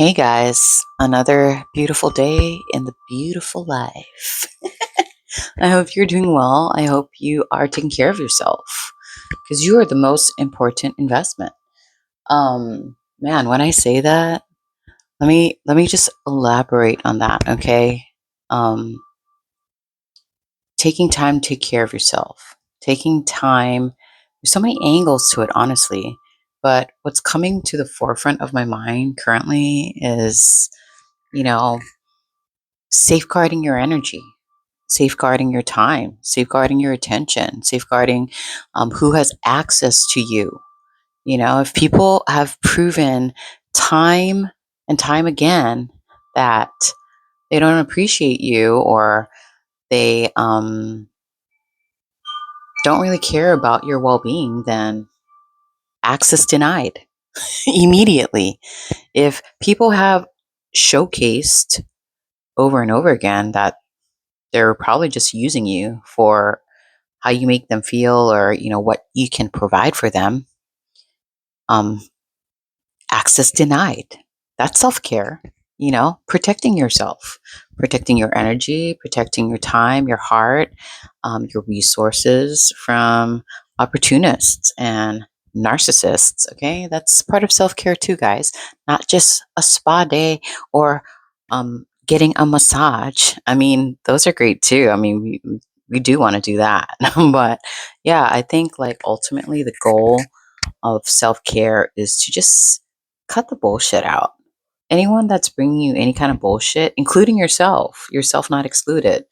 Hey guys, another beautiful day in the beautiful life. I hope you're doing well. I hope you are taking care of yourself because you are the most important investment. Man, when I say that, let me just elaborate on that, okay? Um, Taking time to take care of yourself. Taking time, there's so many angles to it, honestly. But what's coming to the forefront of my mind currently is, you know, safeguarding your energy, safeguarding your time, safeguarding your attention, safeguarding who has access to you. If people have proven time and time again that they don't appreciate you or they don't really care about your well being, then access denied immediately. If people have showcased over and over again that they're probably just using you for how you make them feel or what you can provide for them, um access denied. That's self-care. Protecting yourself, protecting your energy, protecting your time, your heart, your resources from opportunists and narcissists. Okay, that's part of self-care too, guys. Not just a spa day or getting a massage. I mean, those are great too. I mean, we do want to do that. But yeah, I think like ultimately the goal of self-care is to just cut the bullshit out. Anyone that's bringing you any kind of bullshit, including yourself not excluded,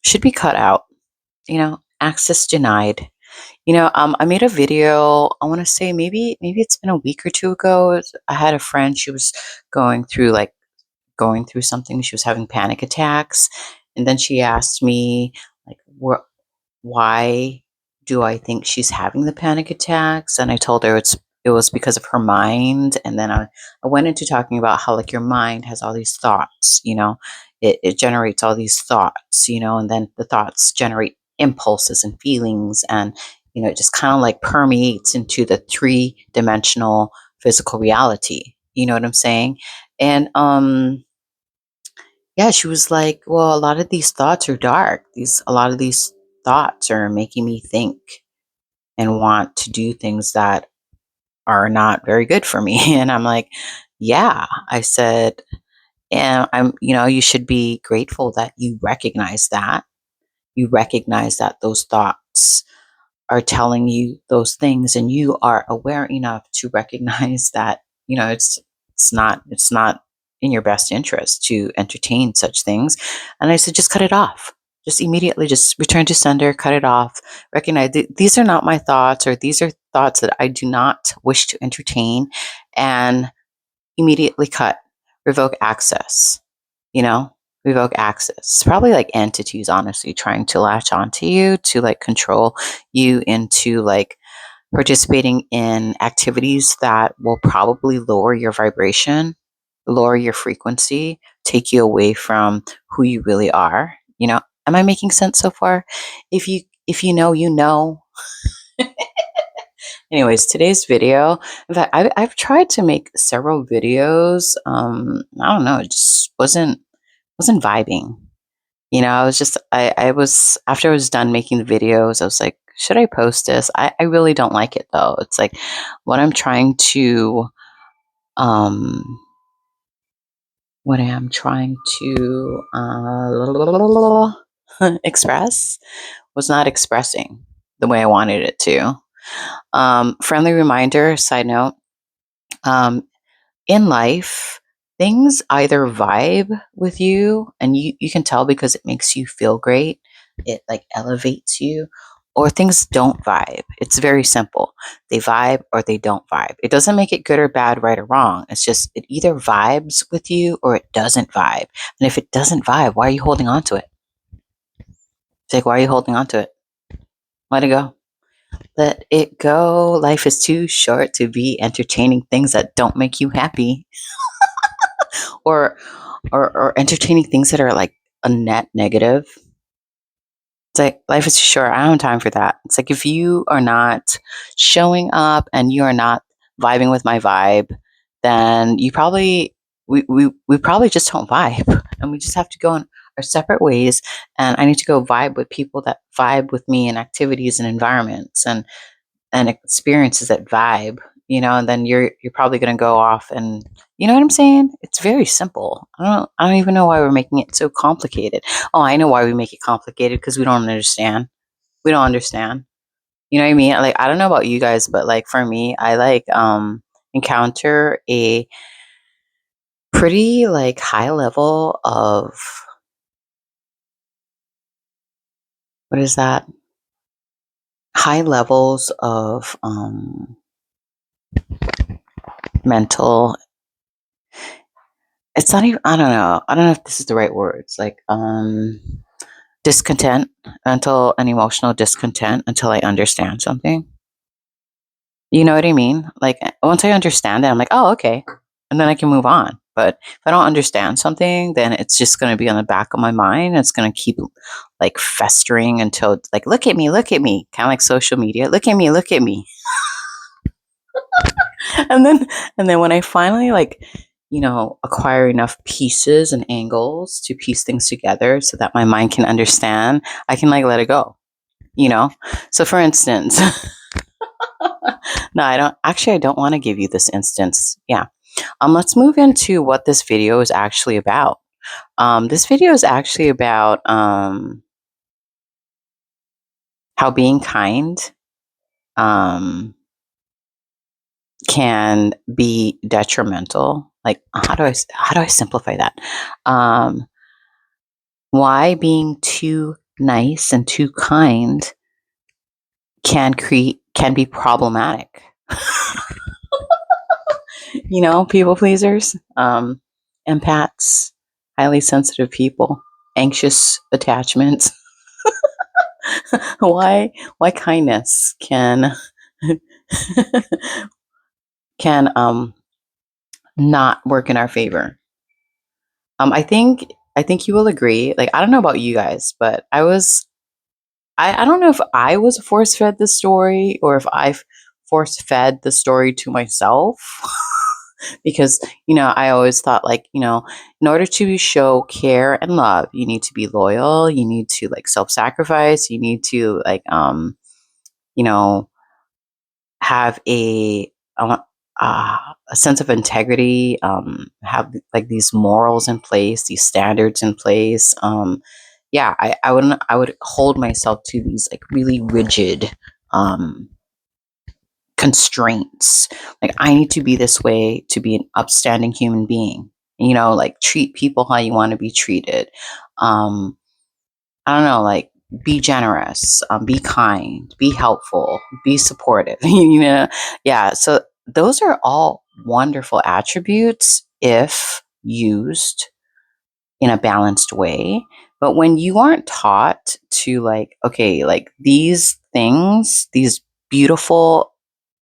should be cut out. Access denied. I made a video. I want to say maybe it's been a week or two ago. I had a friend. She was going through something. She was having panic attacks, and then she asked me like, why do I think she's having the panic attacks? And I told her it was because of her mind. And then I went into talking about how like your mind has all these thoughts, it generates all these thoughts, and then the thoughts generate impulses and feelings, and it just kind of like permeates into the three-dimensional physical reality. You know what I'm saying? And yeah, she was like, well, a lot of these thoughts are dark. A lot of these thoughts are making me think and want to do things that are not very good for me. And I'm like, yeah, I said, and you should be grateful that you recognize that. You recognize that those thoughts are telling you those things, and you are aware enough to recognize that it's not in your best interest to entertain such things. And I said, just cut it off. Just immediately, just return to sender, cut it off. Recognize these are not my thoughts, or these are thoughts that I do not wish to entertain, and immediately cut, revoke access. you know, Revoke access. It's probably like entities, honestly, trying to latch onto you to like control you into like participating in activities that will probably lower your vibration, lower your frequency, take you away from who you really are. Am I making sense so far? If you know, you know. Anyways, today's video, in fact, I've tried to make several videos. I don't know, it just wasn't vibing. I was just I was after I was done making the videos, I was like, should I post this? I really don't like it though. It's like what I'm trying to um what I am trying to express was not expressing the way I wanted it to. Friendly reminder, side note, um, in life, things either vibe with you, and you can tell because it makes you feel great, it like elevates you, or things don't vibe. It's very simple. They vibe or they don't vibe. It doesn't make it good or bad, right or wrong. It's just it either vibes with you or it doesn't vibe. And if it doesn't vibe, why are you holding on to it? It's like, why are you holding on to it? Let it go. Let it go. Life is too short to be entertaining things that don't make you happy, or or entertaining things that are like a net negative. It's like life is too short. I don't have time for that. It's like if you are not showing up and you are not vibing with my vibe, then we probably just don't vibe, and we just have to go in our separate ways. And I need to go vibe with people that vibe with me, and activities and environments and experiences that vibe, and then you're probably going to go off, and you know what I'm saying? It's very simple. I don't even know why we're making it so complicated. Oh, I know why we make it complicated, because we don't understand. We don't understand. You know what I mean? Like, I don't know about you guys, but like for me, I like encounter a pretty like high level of, what is that? High levels of mental, it's not even, I don't know if this is the right words, like discontent, mental and emotional discontent until I understand something. You know what I mean? Like, once I understand it, I'm like, oh, okay. And then I can move on. But if I don't understand something, then it's just going to be on the back of my mind. It's going to keep like festering until it's like, look at me, look at me. Kind of like social media. Look at me, look at me. and then and then when I finally like, acquire enough pieces and angles to piece things together so that my mind can understand, I can like let it go. You know? So for instance, no, I don't want to give you this instance. Yeah. Let's move into what this video is actually about. This video is actually about how being kind um, can be detrimental. Like, how do I simplify that? Um, why being too nice and too kind can be problematic. People pleasers, empaths, highly sensitive people, anxious attachments. why kindness can not work in our favor. I think you will agree. Like, I don't know about you guys, but I don't know if I was force fed the story, or if I've force fed the story to myself. Because I always thought, like, in order to show care and love, you need to be loyal, you need to like self-sacrifice, you need to like you know have a sense of integrity, have like these morals in place, these standards in place. Yeah, I would hold myself to these like really rigid um, constraints. Like, I need to be this way to be an upstanding human being. Like, treat people how you want to be treated. Um, I don't know, like, be generous, be kind, be helpful, be supportive. Yeah. So those are all wonderful attributes if used in a balanced way. But when you aren't taught to, like, okay, like, these things, these beautiful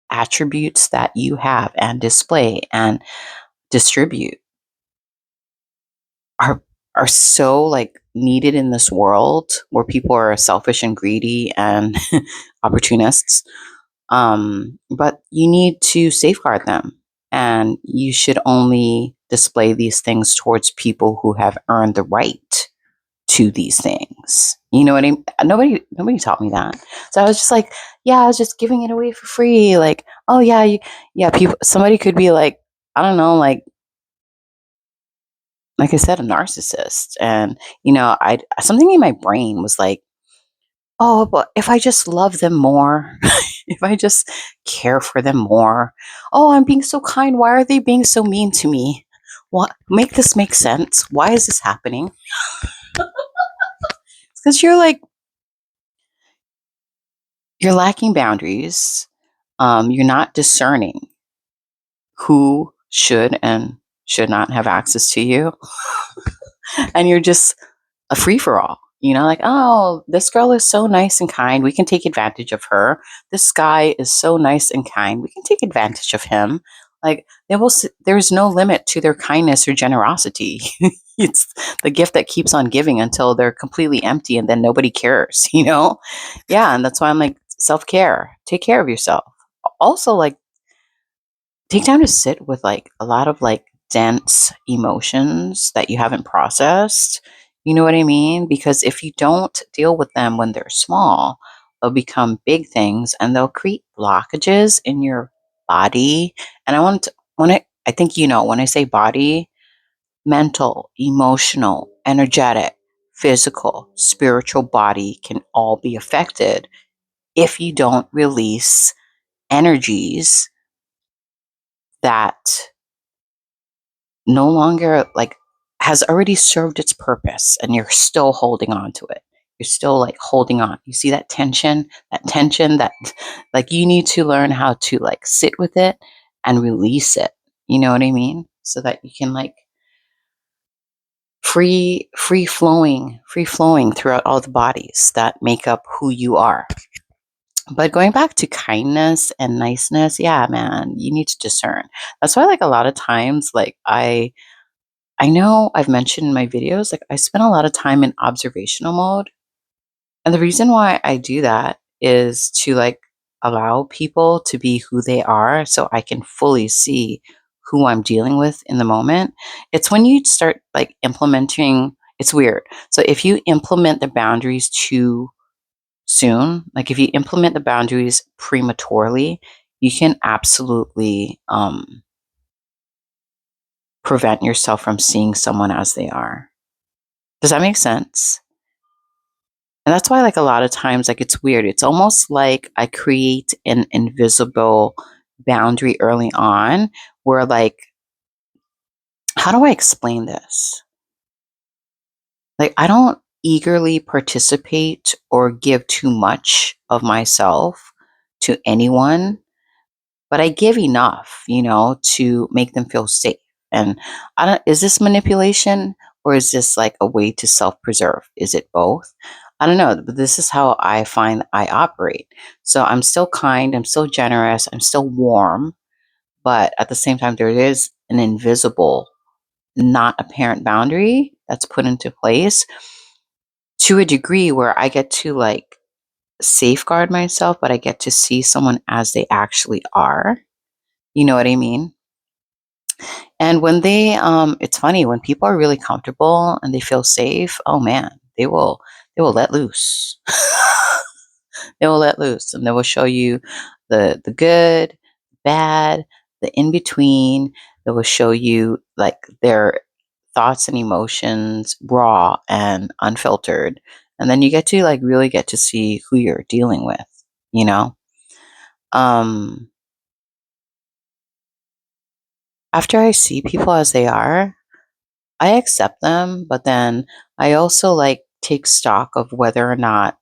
attributes that you have and display and distribute are are so like needed in this world where people are selfish and greedy and opportunists. But you need to safeguard them, and you should only display these things towards people who have earned the right to these things. You know what I mean? Nobody taught me that. So I was just like, yeah, I was just giving it away for free. Like, oh yeah, yeah, people. Somebody could be like, I don't know, like I said, a narcissist. And I something in my brain was like, oh, but if I just love them more, if I just care for them more, oh, I'm being so kind. Why are they being so mean to me? What make this make sense? Why is this happening? Because you're lacking boundaries. You're not discerning who should and should not have access to you, and you're just a free for all. Like, oh, this girl is so nice and kind. We can take advantage of her. This guy is so nice and kind. We can take advantage of him. Like, there's no limit to their kindness or generosity. It's the gift that keeps on giving until they're completely empty, and then nobody cares, Yeah. And that's why I'm like, self care, take care of yourself. Also, like, take time to sit with like a lot of like dense emotions that you haven't processed. You know what I mean? Because if you don't deal with them when they're small, they'll become big things and they'll create blockages in your body. And I think, when I say body, mental, emotional, energetic, physical, spiritual body can all be affected if you don't release energies that no longer like has already served its purpose and you're still holding on to it. You're still like holding on. You see that like you need to learn how to like sit with it and release it. You know what I mean? So that you can like free flowing throughout all the bodies that make up who you are. But going back to kindness and niceness, yeah, man, you need to discern. That's why like a lot of times like I know I've mentioned in my videos, like I spend a lot of time in observational mode. And the reason why I do that is to like allow people to be who they are so I can fully see who I'm dealing with in the moment. It's when you start like implementing, it's weird. So if you implement the boundaries too soon, like if you implement the boundaries prematurely, you can absolutely prevent yourself from seeing someone as they are. Does that make sense? And that's why, like, a lot of times, like, it's weird. It's almost like I create an invisible boundary early on where, like, how do I explain this? Like, I don't eagerly participate or give too much of myself to anyone, but I give enough, to make them feel safe. And is this manipulation or is this like a way to self preserve? Is it both? I don't know, but this is how I find I operate. So I'm still kind, I'm still generous, I'm still warm, but at the same time, there is an invisible, not apparent boundary that's put into place to a degree where I get to like safeguard myself, but I get to see someone as they actually are. You know what I mean? And when it's funny when people are really comfortable and they feel safe. Oh man, they will let loose. They will let loose, and they will show you the good, bad, the in between. They will show you like their thoughts and emotions raw and unfiltered, and then you get to like really get to see who you're dealing with. You know, um, after I see people as they are, I accept them, but then I also like take stock of whether or not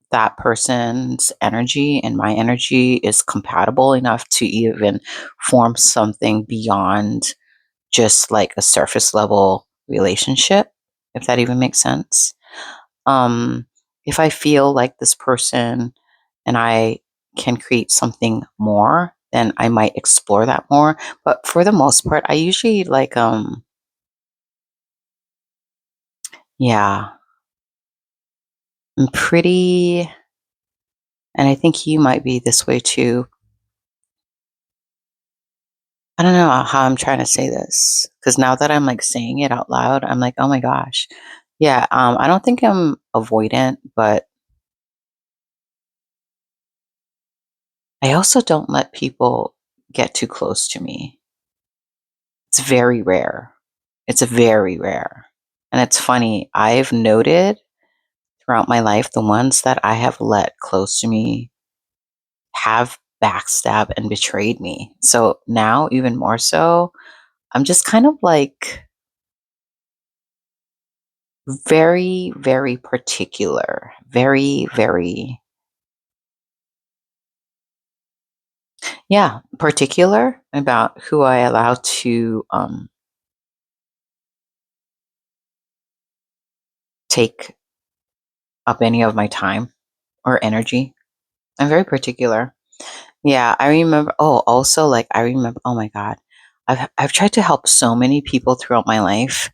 that person's energy and my energy is compatible enough to even form something beyond just like a surface level relationship, if that even makes sense. Um, if I feel like this person and I can create something more, then I might explore that more. But for the most part, I usually like, yeah, I'm pretty, and I think you might be this way too. I don't know how I'm trying to say this because now that I'm like saying it out loud, I'm like, oh my gosh. Yeah, I don't think I'm avoidant, but I also don't let people get too close to me. It's very rare. It's very rare. And it's funny, I've noted throughout my life the ones that I have let close to me have backstabbed and betrayed me. So now, even more so, I'm just kind of like very, very particular, very, very, yeah, particular about who I allow to take up any of my time or energy. I'm very particular. Yeah, I remember. Oh, also, like I remember. Oh my God, I've tried to help so many people throughout my life.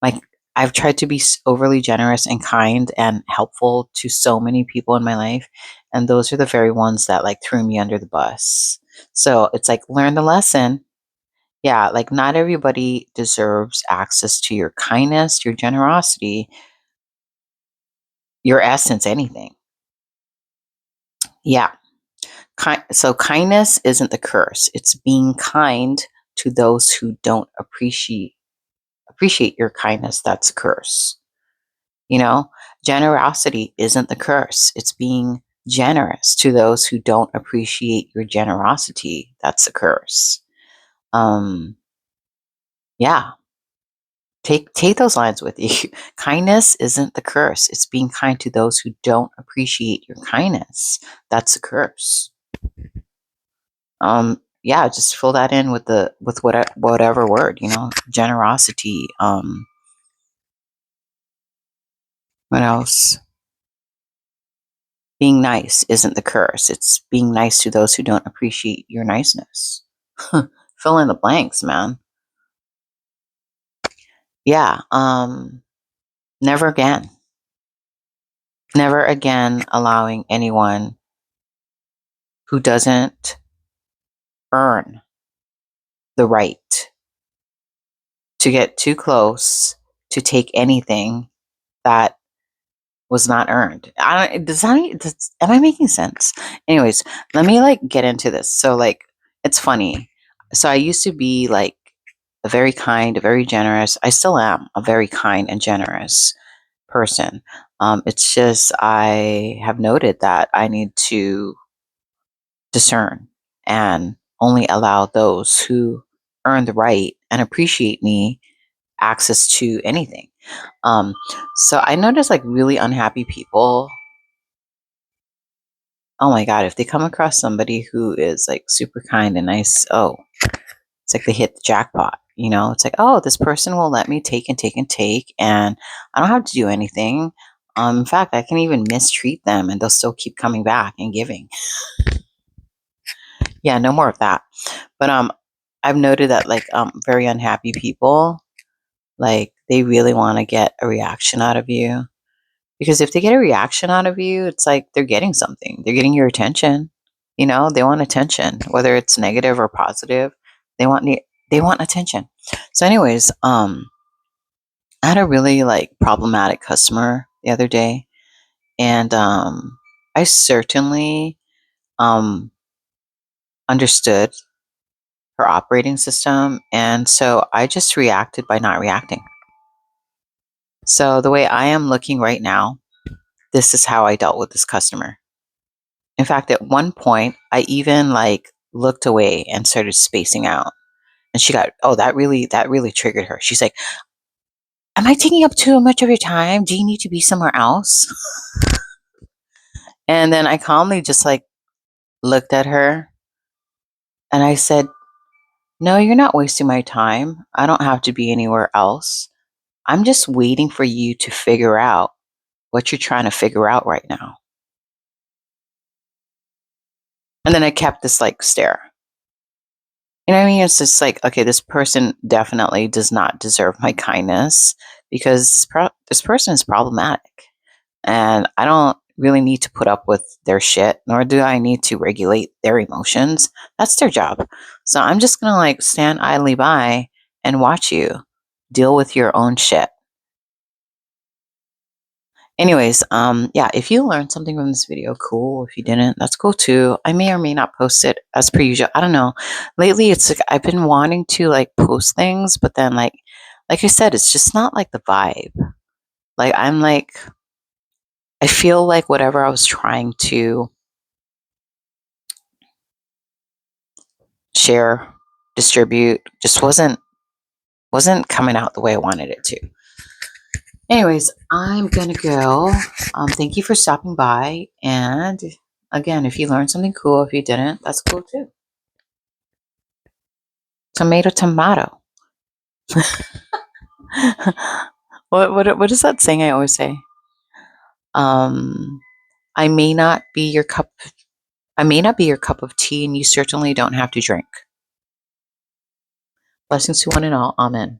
Like I've tried to be overly generous and kind and helpful to so many people in my life, and those are the very ones that like threw me under the bus. So it's like, learn the lesson. Yeah, like not everybody deserves access to your kindness, your generosity, your essence, anything. Yeah. So kindness isn't the curse. It's being kind to those who don't appreciate your kindness. That's a curse. You know, generosity isn't the curse. It's being generous to those who don't appreciate your generosity. That's a curse. Um, yeah, take those lines with you. Kindness isn't the curse. It's being kind to those who don't appreciate your kindness. That's a curse. Yeah, just fill that in with whatever word, generosity. What else? Being nice isn't the curse. It's being nice to those who don't appreciate your niceness. Fill in the blanks, man. Yeah. Never again. Never again allowing anyone who doesn't earn the right to get too close to take anything that was not earned. I don't, am I making sense? Anyways, let me like get into this. So like, it's funny. So I used to be like a very kind, a very generous. I still am a very kind and generous person. It's just I have noted that I need to discern and only allow those who earn the right and appreciate me access to anything. Um, so I notice like really unhappy people. Oh my God, if they come across somebody who is like super kind and nice, oh, it's like they hit the jackpot. It's like, oh, this person will let me take and take and take, and I don't have to do anything. In fact, I can even mistreat them and they'll still keep coming back and giving. Yeah, no more of that. But I've noted that like very unhappy people, like they really want to get a reaction out of you. Because if they get a reaction out of you, it's like they're getting something. They're getting your attention. They want attention, whether it's negative or positive. They want they want attention. So, anyways, I had a really like problematic customer the other day, and I certainly um understood her operating system, and so I just reacted by not reacting. So the way I am looking right now, this is how I dealt with this customer. In fact, at one point, I even like looked away and started spacing out. And she got, oh, that really triggered her. She's like, am I taking up too much of your time? Do you need to be somewhere else? And then I calmly just like looked at her and I said, no, you're not wasting my time. I don't have to be anywhere else. I'm just waiting for you to figure out what you're trying to figure out right now. And then I kept this like stare. You know what I mean? It's just like, okay, this person definitely does not deserve my kindness because this person is problematic. And I don't really need to put up with their shit, nor do I need to regulate their emotions. That's their job. So I'm just going to like stand idly by and watch you deal with your own shit. Anyways, yeah, if you learned something from this video, cool. If you didn't, that's cool too. I may or may not post it as per usual. I don't know. Lately, it's like I've been wanting to like post things, but then like I said, it's just not like the vibe. Like I'm like, I feel like whatever I was trying to share, distribute, just wasn't coming out the way I wanted it to. Anyways, I'm gonna go. Thank you for stopping by. And again, if you learned something cool, if you didn't, that's cool too. Tomato, tomato. What is that saying I always say? Um, I may not be your cup. I may not be your cup of tea, and you certainly don't have to drink. Blessings to one and all. Amen.